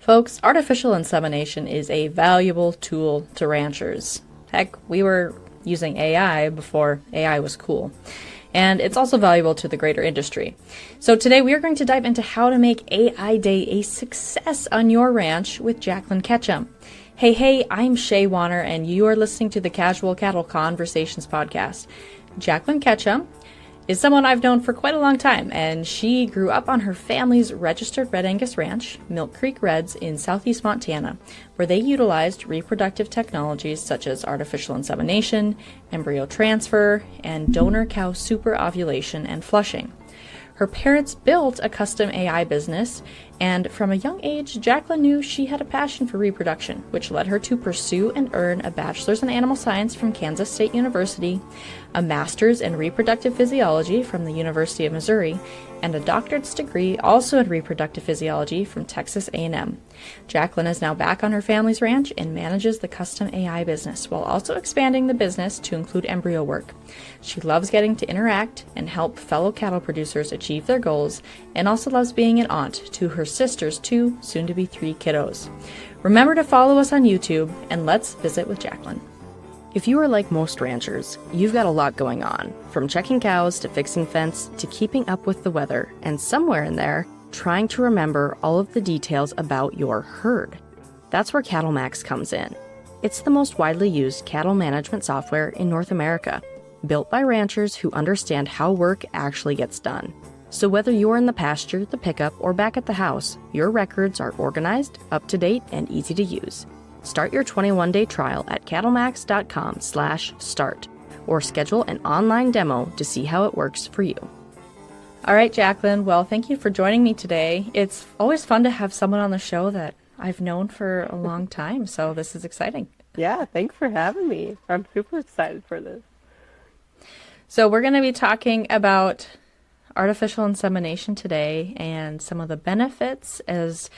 Folks, artificial insemination is a valuable tool to ranchers. Heck, we were using AI before AI was cool. And it's also valuable to the greater industry. So today we are going to dive into how to make AI Day a success on your ranch with Jaclyn Ketchum. Hey, I'm Shaye Warner, and you are listening to the Casual Cattle Conversations podcast. Jaclyn Ketchum is someone I've known for quite a long time, and she grew up on her family's registered Red Angus ranch, Milk Creek Reds, in southeast Montana, where they utilized reproductive technologies such as artificial insemination, embryo transfer, and donor cow superovulation and flushing. Her parents built a custom AI business, and from a young age, Jaclyn knew she had a passion for reproduction, which led her to pursue and earn a bachelor's in animal science from Kansas State University, a master's in reproductive physiology from the University of Missouri, and a doctorate's degree also in reproductive physiology from Texas A&M. Jaclyn is now back on her family's ranch and manages the custom AI business while also expanding the business to include embryo work. She loves getting to interact and help fellow cattle producers achieve their goals, and also loves being an aunt to her sister's 2, soon-to-be 3 kiddos. Remember to follow us on YouTube, and let's visit with Jaclyn. If you are like most ranchers, you've got a lot going on, from checking cows to fixing fence to keeping up with the weather, and somewhere in there, trying to remember all of the details about your herd. That's where CattleMax comes in. It's the most widely used cattle management software in North America, built by ranchers who understand how work actually gets done. So whether you're in the pasture, the pickup, or back at the house, your records are organized, up-to-date, and easy to use. Start your 21-day trial at cattlemax.com/start or schedule an online demo to see how it works for you. All right, Jaclyn, well, thank you for joining me today. It's always fun to have someone on the show that I've known for a long time, so this is exciting. Yeah, thanks for having me. I'm super excited for this. So we're going to be talking about artificial insemination today and some of the benefits as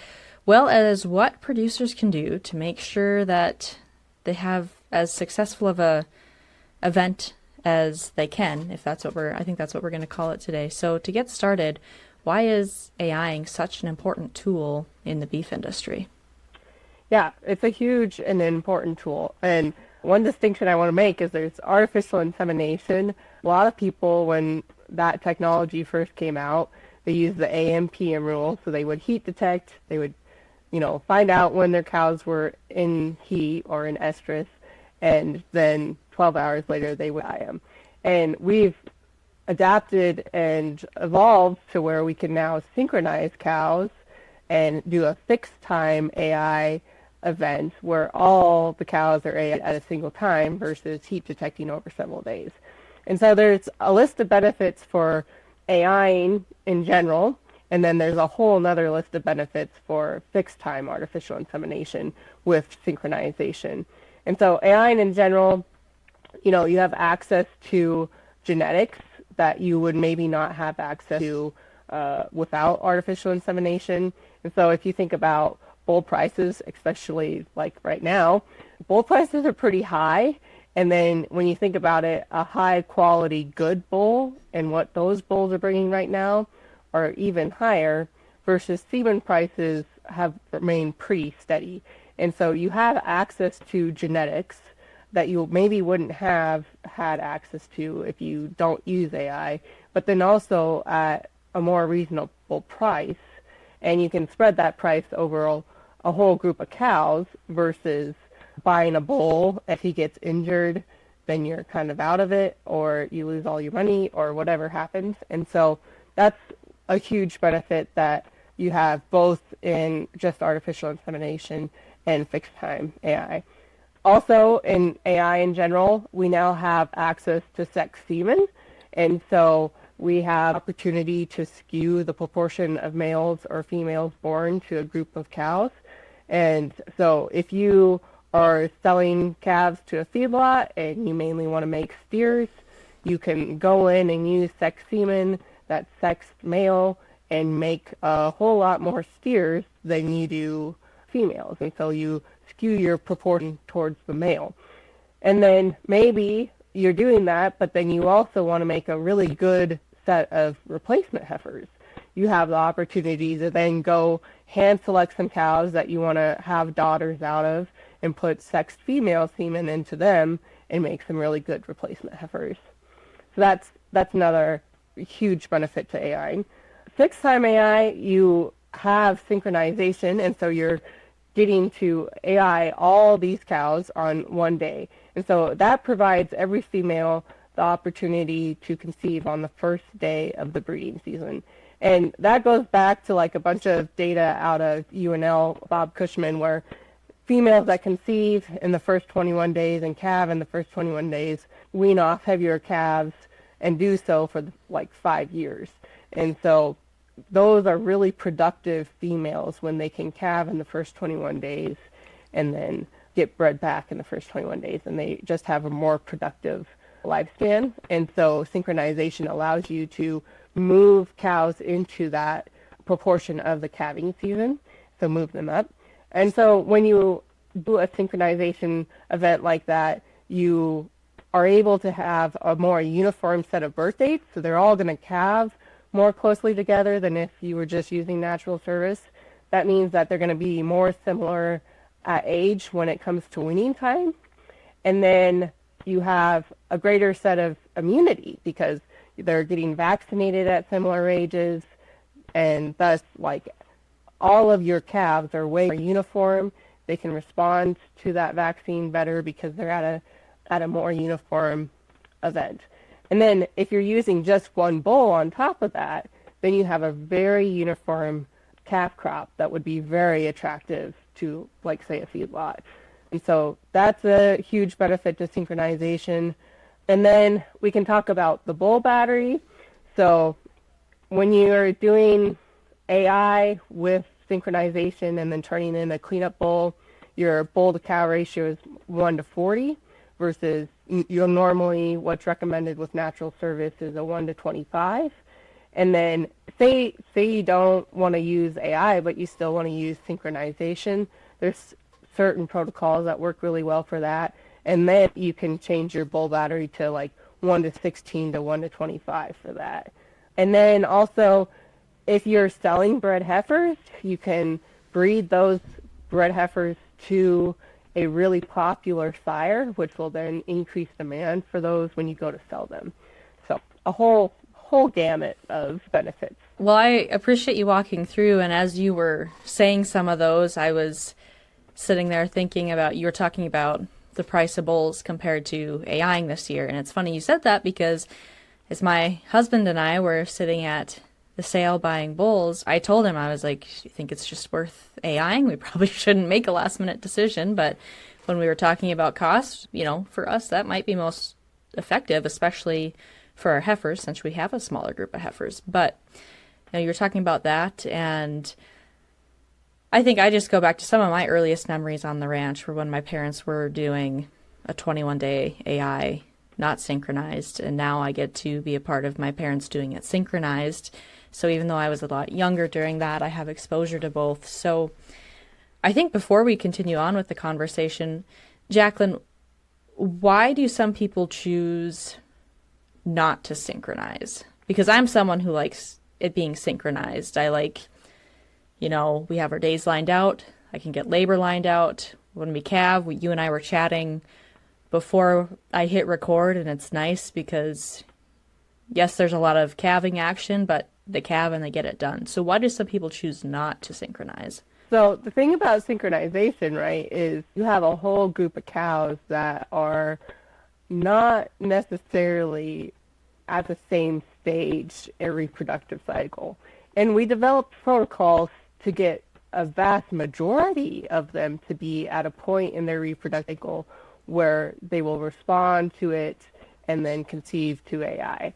well as what producers can do to make sure that they have as successful of a event as they can, if that's what I think that's what we're going to call it today. So to get started, why is AI such an important tool in the beef industry? Yeah, it's a huge and important tool. And one distinction I want to make is there's artificial insemination. A lot of people, when that technology first came out, they used the AM/PM rule. So they would heat detect, they would find out when their cows were in heat or in estrus, and then 12 hours later they would die them. And we've adapted and evolved to where we can now synchronize cows and do a fixed time AI event where all the cows are at a single time versus heat detecting over several days. And so there's a list of benefits for AI in general, and then there's a whole nother list of benefits for fixed time artificial insemination with synchronization. And so AI in general, you have access to genetics that you would maybe not have access to without artificial insemination. And so if you think about bull prices, especially like right now, bull prices are pretty high. And then when you think about it, a high quality good bull and what those bulls are bringing right now are even higher, versus semen prices have remained pretty steady. And so you have access to genetics that you maybe wouldn't have had access to if you don't use AI, but then also at a more reasonable price. And you can spread that price over a whole group of cows versus buying a bull. If he gets injured, then you're kind of out of it, or you lose all your money, or whatever happens. And so that's a huge benefit that you have both in just artificial insemination and fixed time AI. Also, in AI in general, we now have access to sex semen, and so we have opportunity to skew the proportion of males or females born to a group of cows. And so if you are selling calves to a feedlot and you mainly want to make steers, you can go in and use sex semen, that sexed male, and make a whole lot more steers than you do females. And so you skew your proportion towards the male. And then maybe you're doing that, but then you also want to make a really good set of replacement heifers. you have the opportunity to then go hand select some cows that you want to have daughters out of and put sexed female semen into them and make some really good replacement heifers. So that's another huge benefit to AI. 6-time AI, you have synchronization, and so you're getting to AI all these cows on one day. And so that provides every female the opportunity to conceive on the first day of the breeding season. And that goes back to like a bunch of data out of UNL, Bob Cushman, where females that conceive in the first 21 days and calve in the first 21 days wean off heavier calves and do so for like 5 years. And so those are really productive females when they can calve in the first 21 days and then get bred back in the first 21 days, and they just have a more productive lifespan. And so synchronization allows you to move cows into that proportion of the calving season, so move them up. And so when you do a synchronization event like that, you are able to have a more uniform set of birth dates, so they're all going to calve more closely together than if you were just using natural service. That means that they're going to be more similar at age when it comes to weaning time. And then you have a greater set of immunity because they're getting vaccinated at similar ages, and thus like all of your calves are way more uniform. They can respond to that vaccine better because they're at a more uniform event. And then if you're using just one bull on top of that, then you have a very uniform calf crop that would be very attractive to, like, say, a feedlot. And so that's a huge benefit to synchronization. And then we can talk about the bull battery. So when you're doing AI with synchronization and then turning in a cleanup bull, your bull to cow ratio is 1:40 versus normally what's recommended with natural service is a 1:25. And then say you don't want to use AI, but you still want to use synchronization. There's certain protocols that work really well for that. And then you can change your bull battery to like 1:16 to 1:25 for that. And then also, if you're selling bred heifers, you can breed those bred heifers to a really popular sire, which will then increase demand for those when you go to sell them. So a whole gamut of benefits. Well, I appreciate you walking through, and as you were saying some of those, I was sitting there thinking about, you were talking about the price of bulls compared to AIing this year. And it's funny you said that because as my husband and I were sitting at the sale buying bulls, I told him, I was like, you think it's just worth AIing? We probably shouldn't make a last minute decision. But when we were talking about cost, for us, that might be most effective, especially for our heifers, since we have a smaller group of heifers. But you were talking about that, and I think I just go back to some of my earliest memories on the ranch were when my parents were doing a 21-day AI, not synchronized, and now I get to be a part of my parents doing it synchronized. So even though I was a lot younger during that, I have exposure to both. So I think before we continue on with the conversation, Jaclyn, why do some people choose not to synchronize? Because I'm someone who likes it being synchronized. I like, we have our days lined out. I can get labor lined out. When we calve, you and I were chatting before I hit record, and it's nice because, yes, there's a lot of calving action, but they calve and they get it done. So why do some people choose not to synchronize? So the thing about synchronization, right, is you have a whole group of cows that are not necessarily at the same stage in reproductive cycle. And we developed protocols to get a vast majority of them to be at a point in their reproductive cycle where they will respond to it and then conceive to AI.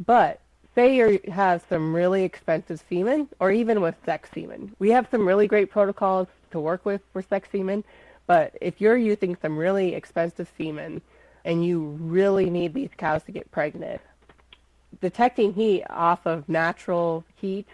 But say you have some really expensive semen, or even with sex semen. We have some really great protocols to work with for sex semen, but if you're using some really expensive semen and you really need these cows to get pregnant, detecting heat off of natural heat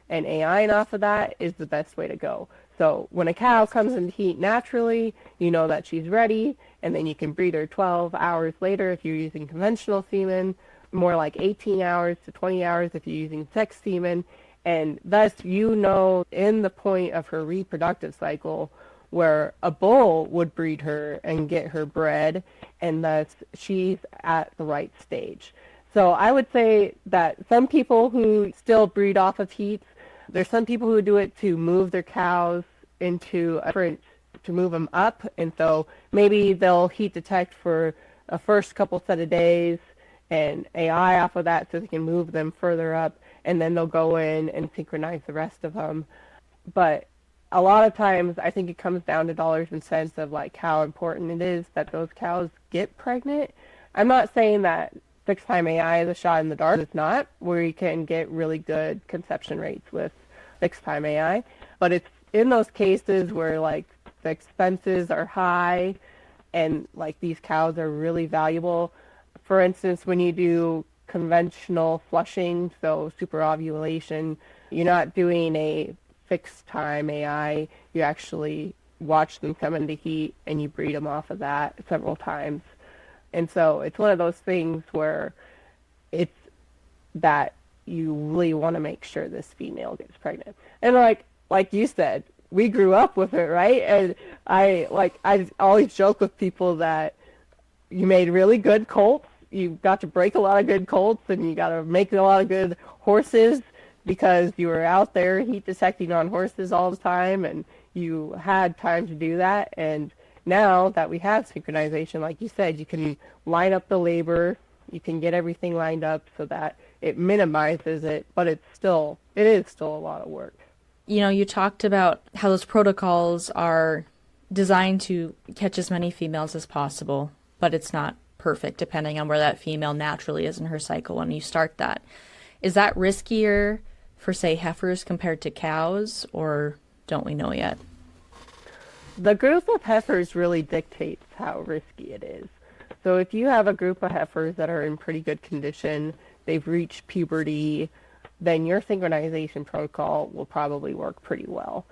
and AIing off of that is the best way to go. So when a cow comes into heat naturally, you know that she's ready, and then you can breed her 12 hours later if you're using conventional semen, more like 18 hours to 20 hours if you're using sex semen, And thus, in the point of her reproductive cycle, where a bull would breed her and get her bred, and thus she's at the right stage. So I would say that some people who still breed off of heats, there's some people who do it to move their cows into a different, to move them up, and so maybe they'll heat detect for a first couple set of days and AI off of that so they can move them further up, and then they'll go in and synchronize the rest of them. But a lot of times I think it comes down to dollars and cents of like how important it is that those cows get pregnant. I'm not saying that 6-time AI is a shot in the dark. It's not, where you can get really good conception rates with 6-time AI. But it's in those cases where like the expenses are high and like these cows are really valuable. For instance, when you do conventional flushing, so superovulation, you're not doing a fixed time AI. You actually watch them come into heat and you breed them off of that several times. And so it's one of those things where it's that you really want to make sure this female gets pregnant. And like you said, we grew up with it, right? And I always joke with people that you made really good colts. You got to break a lot of good colts, and you got to make a lot of good horses because you were out there heat detecting on horses all the time, and you had time to do that. And now that we have synchronization, like you said, you can line up the labor, you can get everything lined up so that it minimizes it, but it is still a lot of work. You know, you talked about how those protocols are designed to catch as many females as possible, but it's not perfect depending on where that female naturally is in her cycle when you start that. Is that riskier for, say, heifers compared to cows, or don't we know yet? The group of heifers really dictates how risky it is. So if you have a group of heifers that are in pretty good condition, they've reached puberty, then your synchronization protocol will probably work pretty well.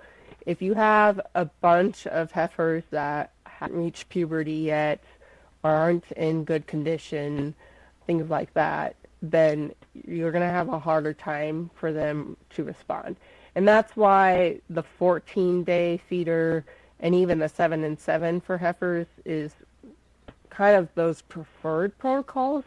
If you have a bunch of heifers that haven't reached puberty yet, or aren't in good condition, things like that, then you're going to have a harder time for them to respond. And that's why the 14-day feeder and even the 7 and 7 for heifers is kind of those preferred protocols,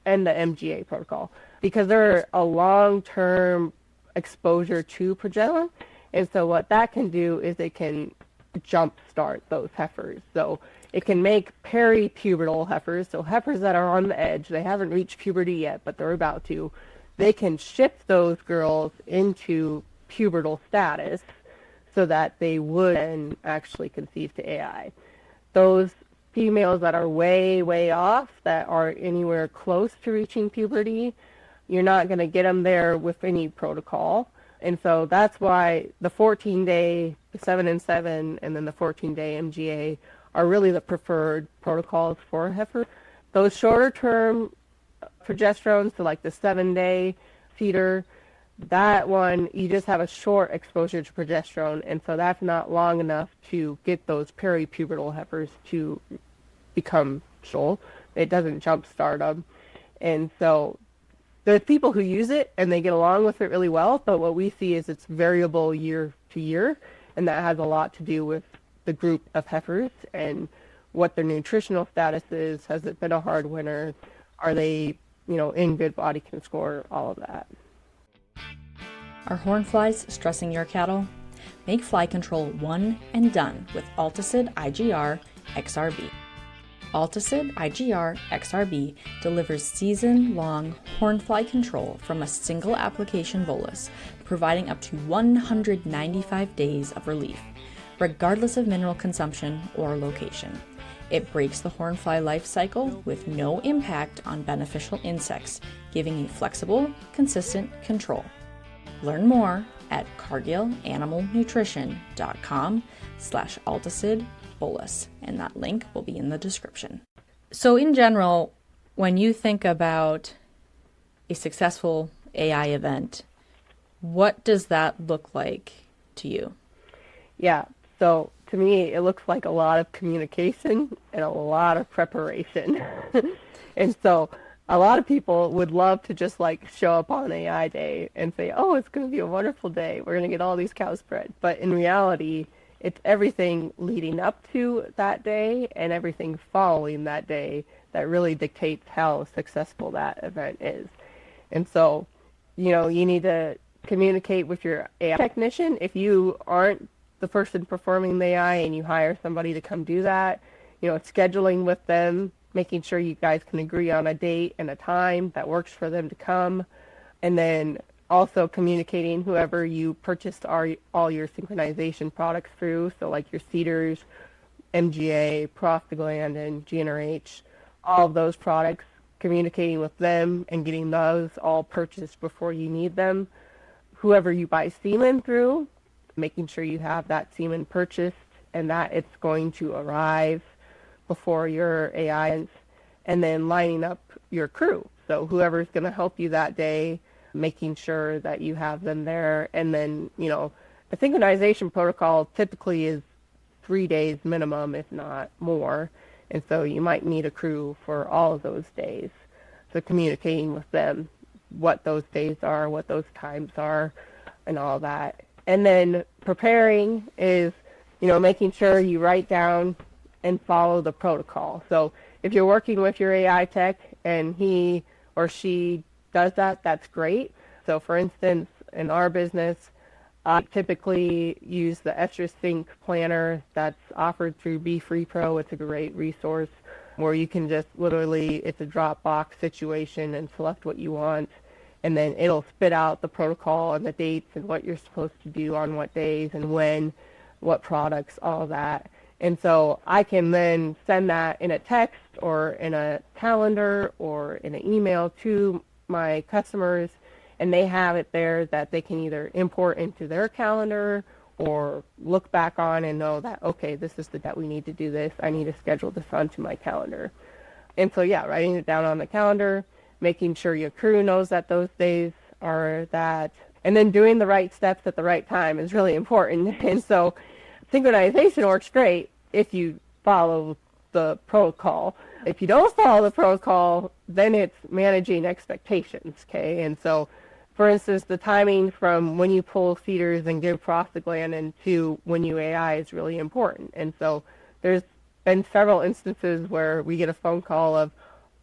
and the MGA protocol, because they're a long-term exposure to progesterone. And so what that can do is it can jumpstart those heifers. So it can make peripubertal heifers, so heifers that are on the edge, they haven't reached puberty yet, but they're about to, they can shift those girls into pubertal status so that they would then actually conceive to AI. Those females that are way, way off, that are anywhere close to reaching puberty, you're not going to get them there with any protocol. And so that's why the 14-day, the 7 and 7, and then the 14-day MGA are really the preferred protocols for heifers. Those shorter-term progesterones, so like the 7-day feeder, that one, you just have a short exposure to progesterone, and so that's not long enough to get those peripubertal heifers to become full. It doesn't jumpstart them. And so there's people who use it and they get along with it really well, but what we see is it's variable year to year, and that has a lot to do with the group of heifers and what their nutritional status is. Has it been a hard winter? Are they, in good body control score, all of that. Are horn flies stressing your cattle? Make fly control one and done with Alticid IGR XRB. Alticid IGR XRB delivers season-long hornfly control from a single application bolus, providing up to 195 days of relief, regardless of mineral consumption or location. It breaks the hornfly life cycle with no impact on beneficial insects, giving a flexible, consistent control. Learn more at cargillanimalnutrition.com/Alticid bolus, and that link will be in the description. So in general, when you think about a successful AI event, what does that look like to you? Yeah, so to me, it looks like a lot of communication and a lot of preparation. And so a lot of people would love to just like show up on AI day and say, oh, it's going to be a wonderful day. We're going to get all these cows bred. But in reality, it's everything leading up to that day and everything following that day that really dictates how successful that event is. And so, you need to communicate with your AI technician. If you aren't the person performing the AI and you hire somebody to come do that, scheduling with them, making sure you guys can agree on a date and a time that works for them to come, and then also communicating whoever you purchased all your synchronization products through, so like your CEDARs, MGA, prostaglandin, GnRH, all of those products, communicating with them and getting those all purchased before you need them. Whoever you buy semen through, making sure you have that semen purchased and that it's going to arrive before your AI, and then lining up your crew. So whoever's going to help you that day, making sure that you have them there. And then, the synchronization protocol typically is 3 days minimum, if not more. And so you might need a crew for all of those days. So communicating with them what those days are, what those times are, and all that. And then preparing is, making sure you write down and follow the protocol. So if you're working with your AI tech and he or she does that, that's great. So for instance, in our business, I typically use the estrus sync planner that's offered through Repro. It's a great resource where you can just literally, it's a Dropbox situation and select what you want. And then it'll spit out the protocol and the dates and what you're supposed to do on what days and when, what products, all that. And so I can then send that in a text or in a calendar or in an email to my customers, and they have it there that they can either import into their calendar or look back on and know that, okay, this is the date we need to do this. I need to schedule this onto my calendar. And so, yeah, writing it down on the calendar, making sure your crew knows that those days are that, and then doing the right steps at the right time is really important. And so synchronization works great if you follow the protocol. If you don't follow the protocol, then it's managing expectations, okay? And so, for instance, the timing from when you pull feeders and give prostaglandin to when you AI is really important. And so there's been several instances where we get a phone call of,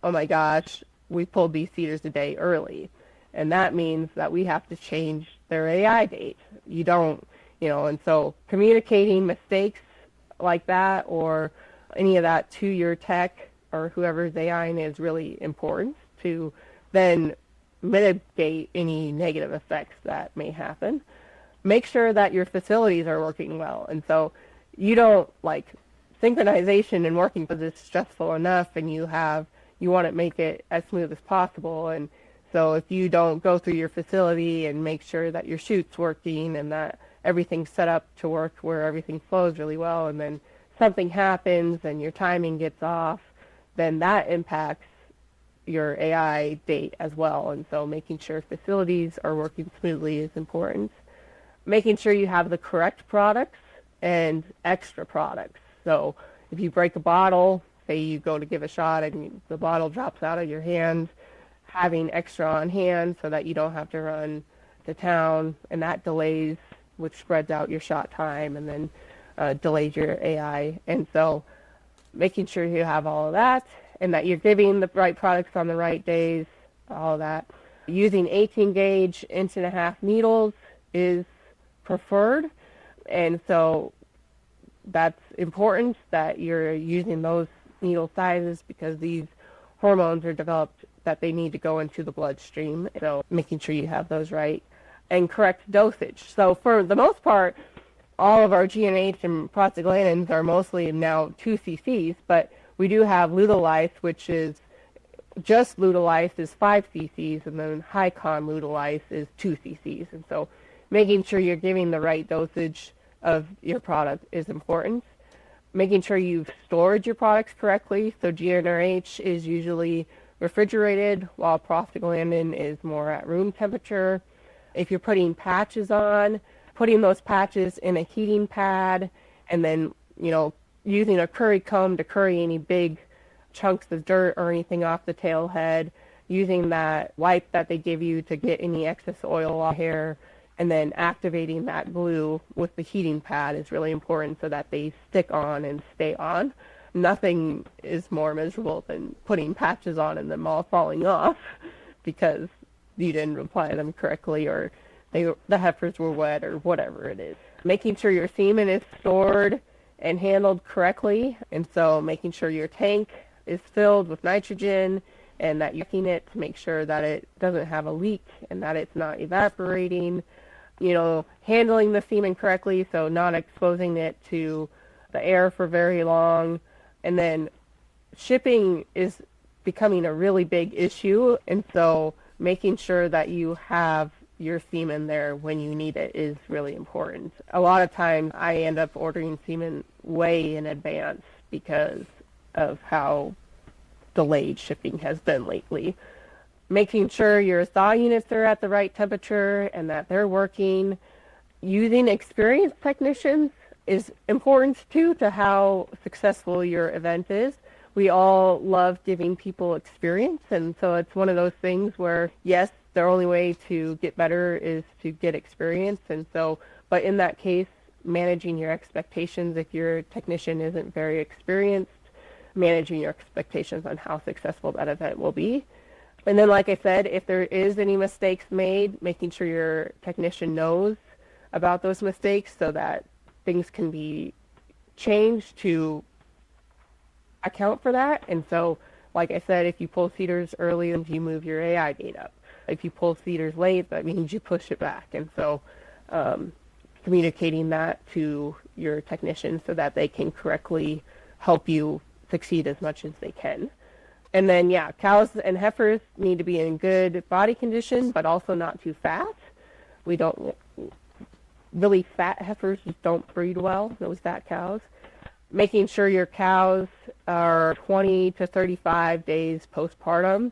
oh my gosh, we pulled these feeders a day early. And that means that we have to change their AI date. You don't, and so communicating mistakes like that or any of that to your tech or whoever's AI is really important to then mitigate any negative effects that may happen. Make sure that your facilities are working well. And so you don't synchronization and working because it's stressful enough and you want to make it as smooth as possible. And so if you don't go through your facility and make sure that your chute's working and that everything's set up to work where everything flows really well, and then something happens and your timing gets off, then that impacts your AI date as well. And so making sure facilities are working smoothly is important. Making sure you have the correct products and extra products. So if you break a bottle, say you go to give a shot and the bottle drops out of your hand, having extra on hand so that you don't have to run to town, and that delays, which spreads out your shot time and then delays your AI. And so making sure you have all of that and that you're giving the right products on the right days, all of that. Using 18 gauge 1.5-inch needles is preferred. And so that's important that you're using those needle sizes because these hormones are developed that they need to go into the bloodstream. So making sure you have those right and correct dosage. So for the most part, all of our GnRH and prostaglandins are mostly now 2 cc's, but we do have Lutolice, which is just Lutolice is 5 cc's, and then high-con Lutolice is 2 cc's. And so making sure you're giving the right dosage of your product is important. Making sure you've stored your products correctly. So GnRH is usually refrigerated, while prostaglandin is more at room temperature. If you're putting patches on, putting those patches in a heating pad, and then, using a curry comb to curry any big chunks of dirt or anything off the tail head, using that wipe that they give you to get any excess oil off hair, and then activating that glue with the heating pad is really important so that they stick on and stay on. Nothing is more miserable than putting patches on and them all falling off because you didn't apply them correctly, or the heifers were wet, or whatever it is. Making sure your semen is stored and handled correctly, and so making sure your tank is filled with nitrogen and that you're checking it to make sure that it doesn't have a leak and that it's not evaporating. Handling the semen correctly, so not exposing it to the air for very long. And then shipping is becoming a really big issue, and so making sure that you have your semen there when you need it is really important. A lot of times I end up ordering semen way in advance because of how delayed shipping has been lately. Making sure your thaw units are at the right temperature and that they're working. Using experienced technicians is important too to how successful your event is. We all love giving people experience, and so it's one of those things where, yes, the only way to get better is to get experience, and so, but in that case, managing your expectations if your technician isn't very experienced, managing your expectations on how successful that event will be. And then, like I said, if there is any mistakes made, making sure your technician knows about those mistakes so that things can be changed to account for that. And so, like I said, if you pull feeders early, you move your AI date up. If you pull feeders late, that means you push it back. And so communicating that to your technician so that they can correctly help you succeed as much as they can. And then, yeah, cows and heifers need to be in good body condition, but also not too fat. Really fat heifers don't breed well, those fat cows. Making sure your cows are 20 to 35 days postpartum.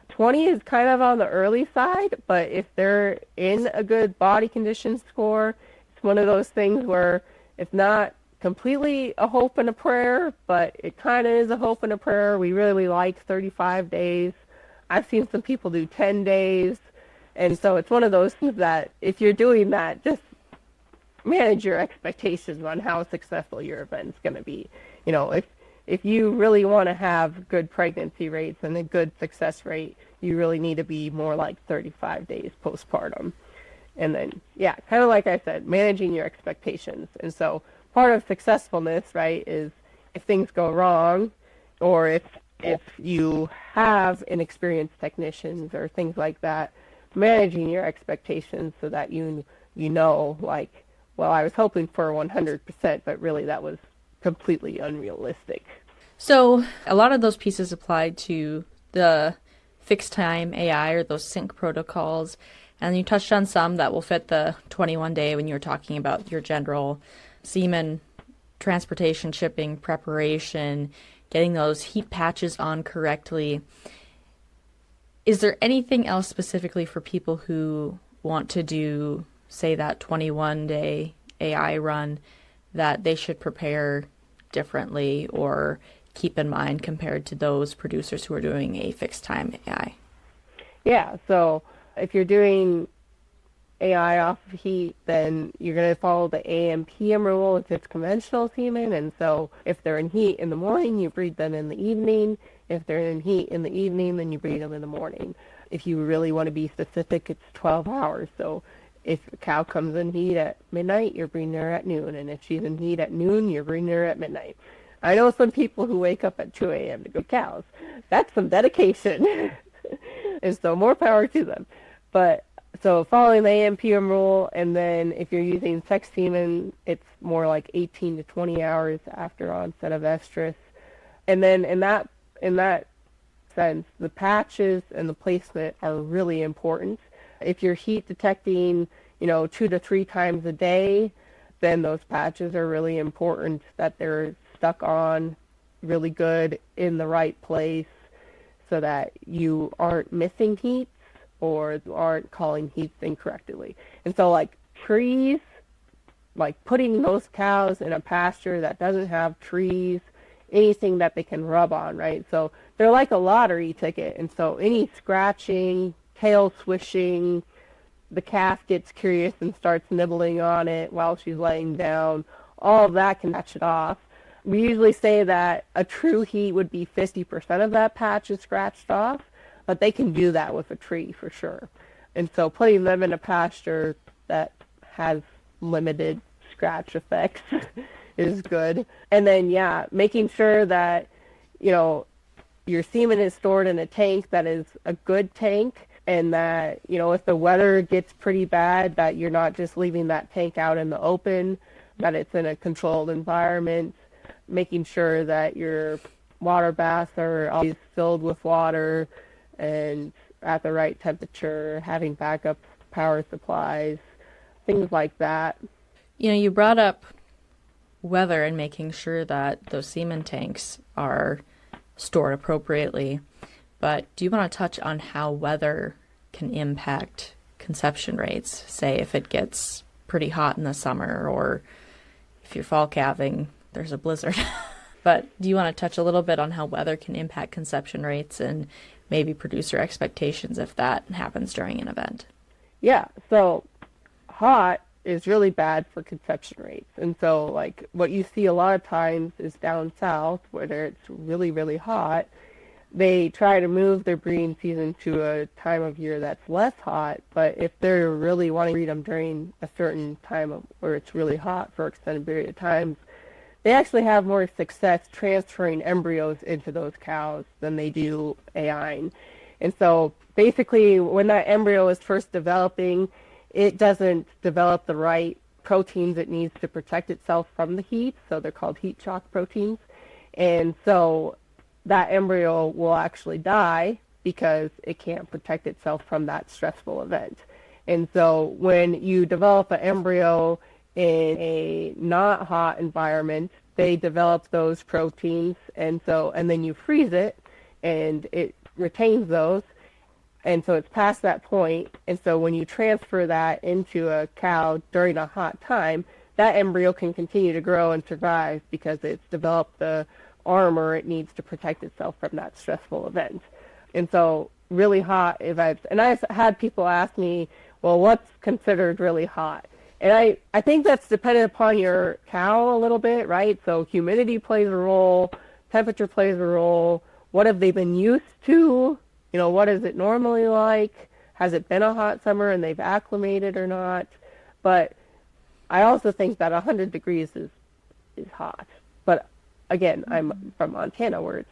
20 is kind of on the early side, but if they're in a good body condition score, it's one of those things where it's not completely a hope and a prayer, but it kind of is a hope and a prayer. We really like 35 days. I've seen some people do 10 days, and so it's one of those things that if you're doing that, just manage your expectations on how successful your event's going to be. If you really want to have good pregnancy rates and a good success rate, you really need to be more like 35 days postpartum. And then, yeah, kind of like I said, managing your expectations. And so part of successfulness, right, is if things go wrong, or if you have inexperienced technicians or things like that, managing your expectations so that you know, like, well, I was hoping for 100%, but really that was completely unrealistic. So a lot of those pieces apply to the fixed time AI or those sync protocols, and you touched on some that will fit the 21-day when you were talking about your general semen transportation, shipping, preparation, getting those heat patches on correctly. Is there anything else specifically for people who want to do, say, that 21-day AI run that they should prepare differently or keep in mind compared to those producers who are doing a fixed time AI? Yeah, so if you're doing AI off of heat, then you're going to follow the AM/PM rule if it's conventional semen. And so if they're in heat in the morning, you breed them in the evening. If they're in heat in the evening, then you breed them in the morning. If you really want to be specific, it's 12 hours. So if a cow comes in heat at midnight, you're breeding her at noon. And if she's in heat at noon, you're breeding her at midnight. I know some people who wake up at 2 a.m. to go cows. That's some dedication. And so more power to them. But so following the AM/PM rule, and then if you're using sex semen, it's more like 18 to 20 hours after onset of estrus. And then in that sense, the patches and the placement are really important. If you're heat detecting, 2 to 3 times a day, then those patches are really important that they're stuck on really good in the right place so that you aren't missing heats or aren't calling heats incorrectly. And so like trees, like putting those cows in a pasture that doesn't have trees anything that they can rub on, right? So they're like a lottery ticket. And so any scratching, tail swishing, the calf gets curious and starts nibbling on it while she's laying down, all of that can patch it off. We usually say that a true heat would be 50% of that patch is scratched off, but they can do that with a tree for sure. And so putting them in a pasture that has limited scratch effects is good. And then, yeah, making sure that, you know, your semen is stored in a tank that is a good tank, and that, you know, if the weather gets pretty bad, that you're not just leaving that tank out in the open, that it's in a controlled environment, making sure that your water baths are always filled with water and at the right temperature, having backup power supplies, things like that. You know, you brought up weather and making sure that those semen tanks are stored appropriately. But do you want to touch on how weather can impact conception rates? Say if it gets pretty hot in the summer, or if you're fall calving, there's a blizzard. But do you want to touch a little bit on how weather can impact conception rates and maybe producer expectations if that happens during an event? Yeah, so hot is really bad for conception rates. And so like what you see a lot of times is down south, where it's really, really hot, they try to move their breeding season to a time of year that's less hot. But if they're really wanting to breed them during a certain time where it's really hot for an extended period of time, they actually have more success transferring embryos into those cows than they do AI. And so basically when that embryo is first developing, it doesn't develop the right proteins it needs to protect itself from the heat. So they're called heat shock proteins. And so that embryo will actually die because it can't protect itself from that stressful event. And so when you develop an embryo in a not hot environment, they develop those proteins, and then you freeze it and it retains those. And so it's past that point. And so when you transfer that into a cow during a hot time, that embryo can continue to grow and survive because it's developed the armor it needs to protect itself from that stressful event. And so really hot events. And I've had people ask me, well, what's considered really hot? And I think that's dependent upon your cow a little bit, right? So humidity plays a role, temperature plays a role. What have they been used to? You know, what is it normally like? Has it been a hot summer and they've acclimated or not? But I also think that 100 degrees is hot. But again, I'm from Montana where it's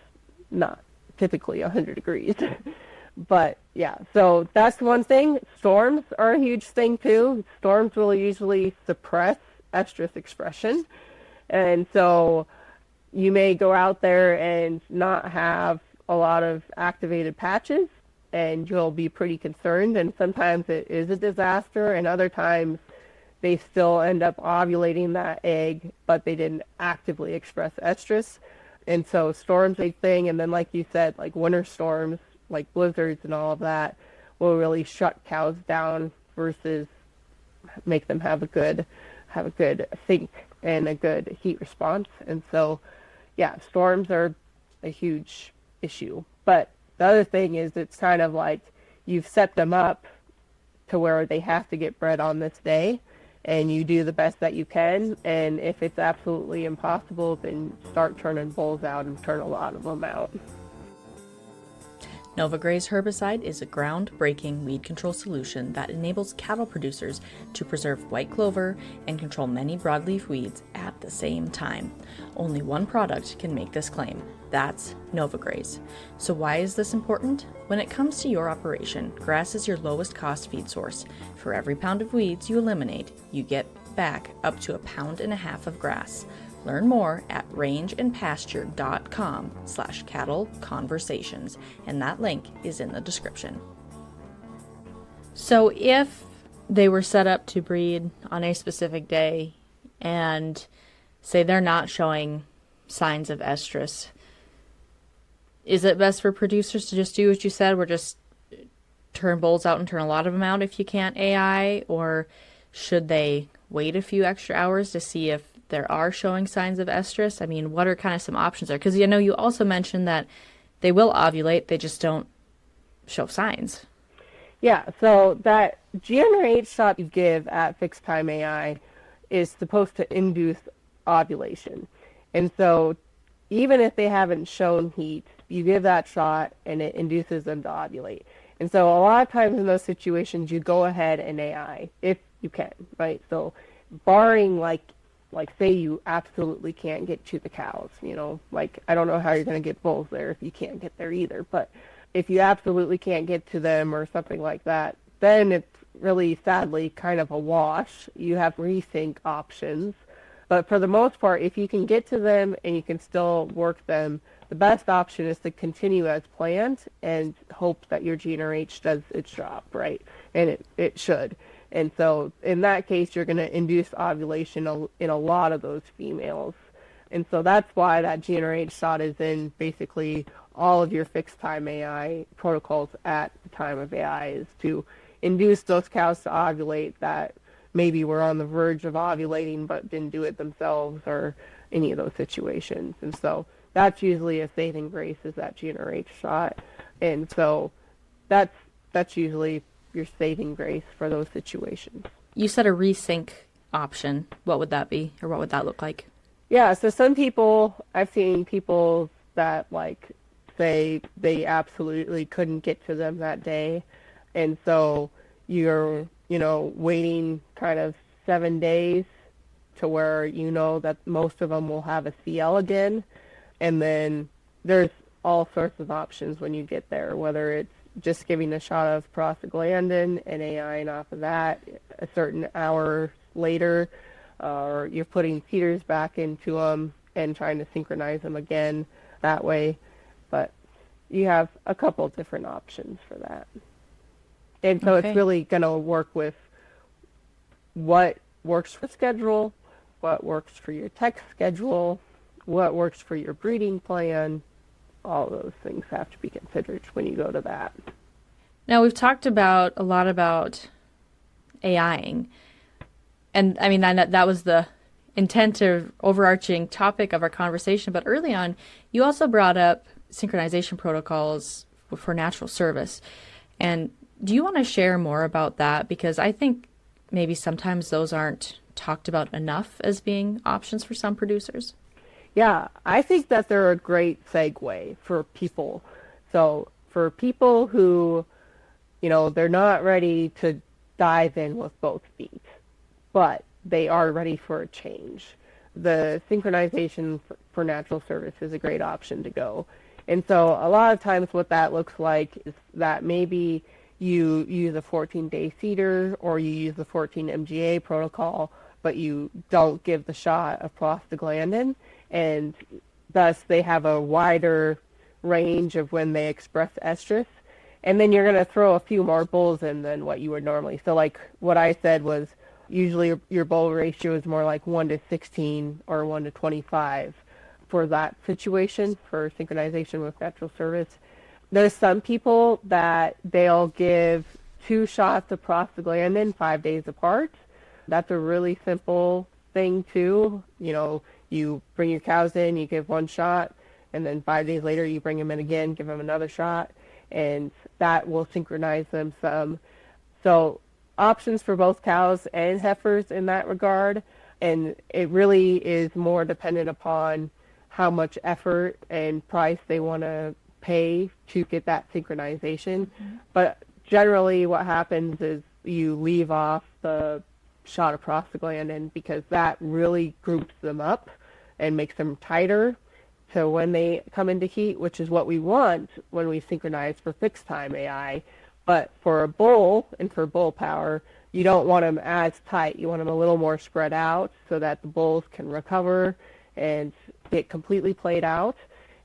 not typically 100 degrees. But yeah, so that's one thing. Storms are a huge thing too. Storms will usually suppress estrus expression. And so you may go out there and not have a lot of activated patches, and you'll be pretty concerned. And sometimes it is a disaster, and other times they still end up ovulating that egg, but they didn't actively express estrus. And so storms are a thing. And then like you said, like winter storms, like blizzards and all of that, will really shut cows down versus make them have a good sink and a good heat response. And so, yeah, storms are a huge issue. But the other thing is it's kind of like you've set them up to where they have to get bred on this day, and you do the best that you can. And if it's absolutely impossible, then start turning bulls out and turn a lot of them out. NovaGraze herbicide is a groundbreaking weed control solution that enables cattle producers to preserve white clover and control many broadleaf weeds at the same time. Only one product can make this claim. That's NovaGraze. So why is this important? When it comes to your operation, grass is your lowest cost feed source. For every pound of weeds you eliminate, you get back up to 1.5 pounds of grass. Learn more at rangeandpasture.com/cattle conversations, and that link is in the description. So if they were set up to breed on a specific day and say they're not showing signs of estrus, is it best for producers to just do what you said, where just turn bulls out and turn a lot of them out if you can't AI, or should they wait a few extra hours to see if there are showing signs of estrus? I mean, what are kind of some options there? Because, you know, you also mentioned that they will ovulate, they just don't show signs. Yeah, so that GnRH shot you give at fixed time AI is supposed to induce ovulation. And so even if they haven't shown heat, you give that shot and it induces them to ovulate. And so a lot of times in those situations, you go ahead and AI if you can, right? So barring like say you absolutely can't get to the cows, you know, like I don't know how you're going to get bulls there if you can't get there either, but if you absolutely can't get to them or something like that, then it's really sadly kind of a wash. You have Resync options. But for the most part, if you can get to them and you can still work them, the best option is to continue as planned and hope that your GnRH does its job, right? And it should. And so in that case, you're going to induce ovulation in a lot of those females. And so that's why that GnRH shot is in basically all of your fixed time AI protocols at the time of AI, is to induce those cows to ovulate that maybe were on the verge of ovulating but didn't do it themselves, or any of those situations. And so that's usually a saving grace, is that GnRH shot. And so that's usually your saving grace for those situations. You said a Resync option. What would that be, or what would that look like? Yeah, so some people, I've seen people that like say they absolutely couldn't get to them that day. And so you're, you know, waiting kind of 7 days to where you know that most of them will have a CL again. And then there's all sorts of options when you get there, whether it's just giving a shot of prostaglandin and AIing off of that a certain hour later, or you're putting feeders back into them and trying to synchronize them again that way. But you have a couple different options for that. And so It's really going to work with what works for schedule, what works for your tech schedule, what works for your breeding plan. All those things have to be considered when you go to that. Now, we've talked a lot about AIing. And I mean, that was the intent or overarching topic of our conversation. But early on, you also brought up synchronization protocols for natural service. And do you want to share more about that? Because I think maybe sometimes those aren't talked about enough as being options for some producers. Yeah, I think that they're a great segue for people. So for people who, you know, they're not ready to dive in with both feet, but they are ready for a change, the synchronization for natural service is a great option to go. And so a lot of times what that looks like is that maybe you use a 14-day feeder or you use the 14 MGA protocol, but you don't give the shot of prostaglandin, and thus they have a wider range of when they express estrus. And then you're going to throw a few more bulls in than what you would normally. So like what I said was usually your bull ratio is more like 1:16 or 1:25 for that situation, for synchronization with natural service. There's some people that they'll give 2 shots of prostaglandin 5 days apart. That's a really simple thing too. You know, you bring your cows in, you give 1 shot, and then 5 days later you bring them in again, give them another shot, and that will synchronize them some. So options for both cows and heifers in that regard, and it really is more dependent upon how much effort and price they want to pay to get that synchronization. Mm-hmm. But generally what happens is you leave off the shot of prostaglandin because that really groups them up and makes them tighter. So when they come into heat, which is what we want when we synchronize for fixed time AI, but for a bull and for bull power, you don't want them as tight. You want them a little more spread out so that the bulls can recover and get completely played out.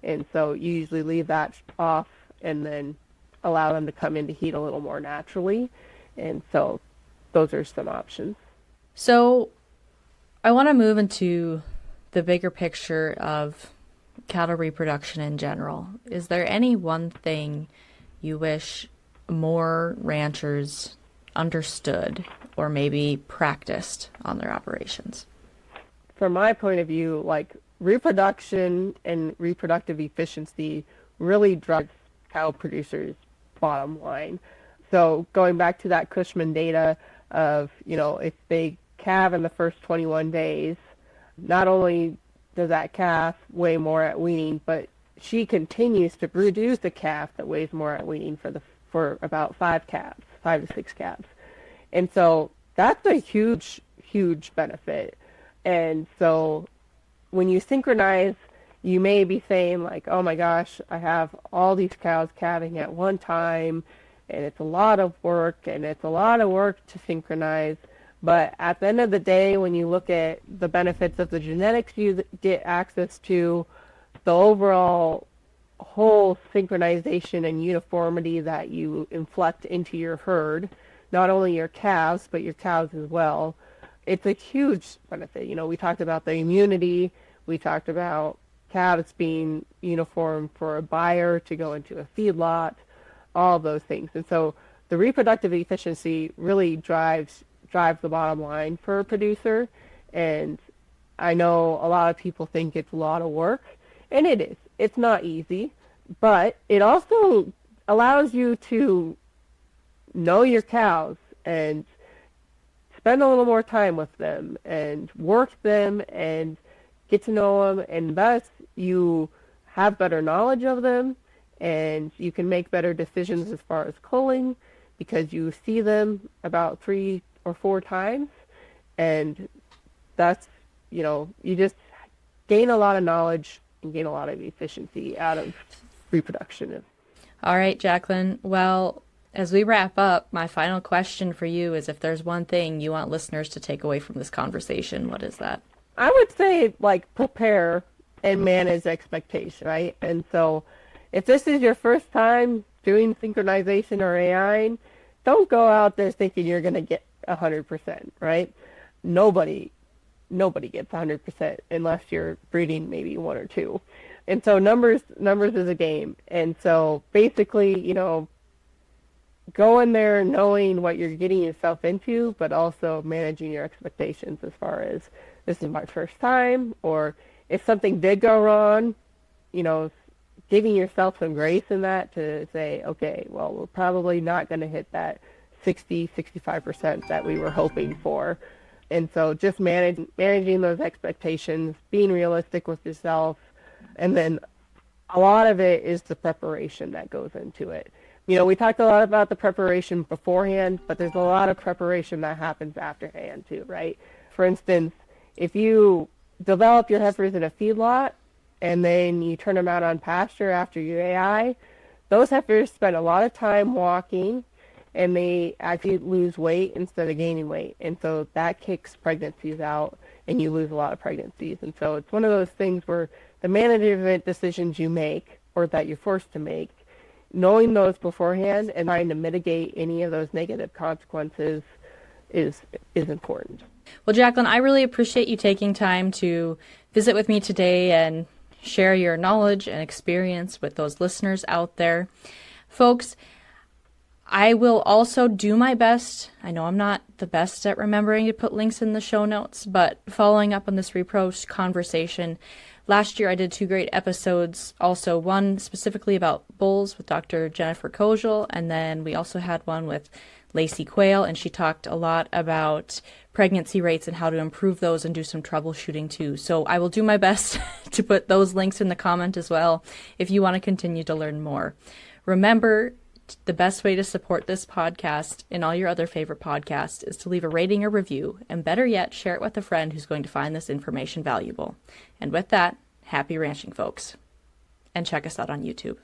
And so you usually leave that off and then allow them to come into heat a little more naturally. And so those are some options. So I want to move into the bigger picture of cattle reproduction in general. Is there any one thing you wish more ranchers understood or maybe practiced on their operations? from my point of view, like reproduction and reproductive efficiency really drives cow producers' bottom line. So going back to that Cushman data of, if they calve in the first 21 days, not only does that calf weigh more at weaning, but she continues to produce a calf that weighs more at weaning for about 5 to 6 calves. And so that's a huge, huge benefit. And so when you synchronize, you may be saying like, oh my gosh, I have all these cows calving at one time, and it's a lot of work, to synchronize. But at the end of the day, when you look at the benefits of the genetics you get access to, the overall whole synchronization and uniformity that you inflect into your herd, not only your calves, but your cows as well, it's a huge benefit. We talked about the immunity, we talked about calves being uniform for a buyer to go into a feedlot, all of those things. And so the reproductive efficiency really drives the bottom line for a producer. And I know a lot of people think it's a lot of work, and it is. It's not easy, but it also allows you to know your cows and spend a little more time with them and work them and get to know them, and thus you have better knowledge of them, and you can make better decisions as far as culling because you see them about 3 or 4 times, and that's, you just gain a lot of knowledge and gain a lot of efficiency out of reproduction. All right, Jaclyn. Well, as we wrap up, my final question for you is, if there's one thing you want listeners to take away from this conversation, what is that? I would say, prepare and manage expectation, right? And so if this is your first time doing synchronization or AI, don't go out there thinking you're going to get 100%, right? Nobody gets 100% unless you're breeding maybe 1 or 2. And so numbers is a game. And so basically, go in there knowing what you're getting yourself into, but also managing your expectations as far as, this is my first time, or if something did go wrong, giving yourself some grace in that to say, okay, well, we're probably not going to hit that 65% that we were hoping for. And so just managing those expectations, being realistic with yourself, and then a lot of it is the preparation that goes into it. We talked a lot about the preparation beforehand, but there's a lot of preparation that happens afterhand too, right? For instance, if you develop your heifers in a feedlot and then you turn them out on pasture after your AI, those heifers spend a lot of time walking, and they actually lose weight instead of gaining weight. And so that kicks pregnancies out, and you lose a lot of pregnancies. And so it's one of those things where the management decisions you make, or that you're forced to make, knowing those beforehand and trying to mitigate any of those negative consequences is important. Well, Jaclyn, I really appreciate you taking time to visit with me today and share your knowledge and experience with those listeners out there. Folks, I will also do my best. I know I'm not the best at remembering to put links in the show notes, but following up on this Repro conversation, last year I did 2 great episodes, also one specifically about bulls with Dr. Jennifer Kozel, and then we also had one with Lacey Quayle, and she talked a lot about pregnancy rates and how to improve those and do some troubleshooting too. So I will do my best to put those links in the comment as well if you want to continue to learn more. Remember, the best way to support this podcast and all your other favorite podcasts is to leave a rating or review, and better yet, share it with a friend who's going to find this information valuable. And with that, happy ranching, folks. And check us out on YouTube.